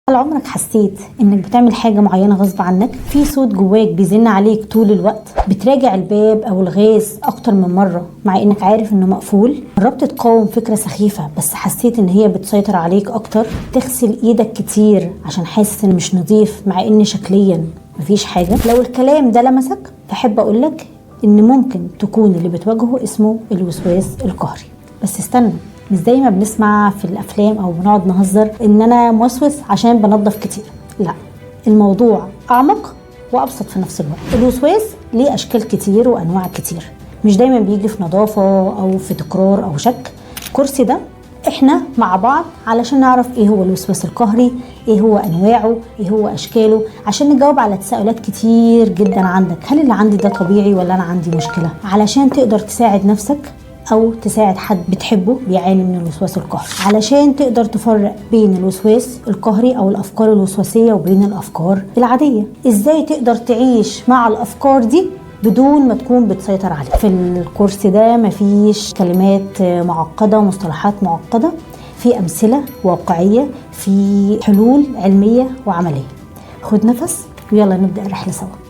هل عمرك حسيت انك بتعمل حاجة معينة غصب عنك؟ في صوت جواك بيزن عليك طول الوقت، بتراجع الباب او الغاز اكتر من مرة مع انك عارف انه مقفول. جربت تقاوم فكرة سخيفة بس حسيت ان هي بتسيطر عليك اكتر؟ تغسل ايدك كتير عشان حاسس ان مش نظيف مع ان شكليا مفيش حاجة؟ لو الكلام ده لمسك فحب اقولك ان ممكن تكون اللي بتواجهه اسمه الوسواس القهري. بس استنى، مش زي ما بنسمع في الافلام او بنقعد نهزر ان انا موسوس عشان بنظف كتير. لا، الموضوع اعمق وابسط في نفس الوقت. الوسواس ليه اشكال كتير وانواع كتير، مش دايما بيجي في نظافه او في تكرار او شك. الكرسي ده احنا مع بعض علشان نعرف ايه هو الوسواس القهري، ايه هو انواعه، ايه هو اشكاله، عشان نجاوب على تساؤلات كتير جدا عندك. هل اللي عندي ده طبيعي ولا انا عندي مشكله؟ علشان تقدر تساعد نفسك او تساعد حد بتحبه بيعاني من الوسواس القهري، علشان تقدر تفرق بين الوسواس القهري او الافكار الوسواسيه وبين الافكار العاديه. ازاي تقدر تعيش مع الافكار دي بدون ما تكون بتسيطر عليك. في الكورس ده مفيش كلمات معقده ومصطلحات معقده، في امثله واقعيه، في حلول علميه وعمليه. خد نفس ويلا نبدا الرحله سوا.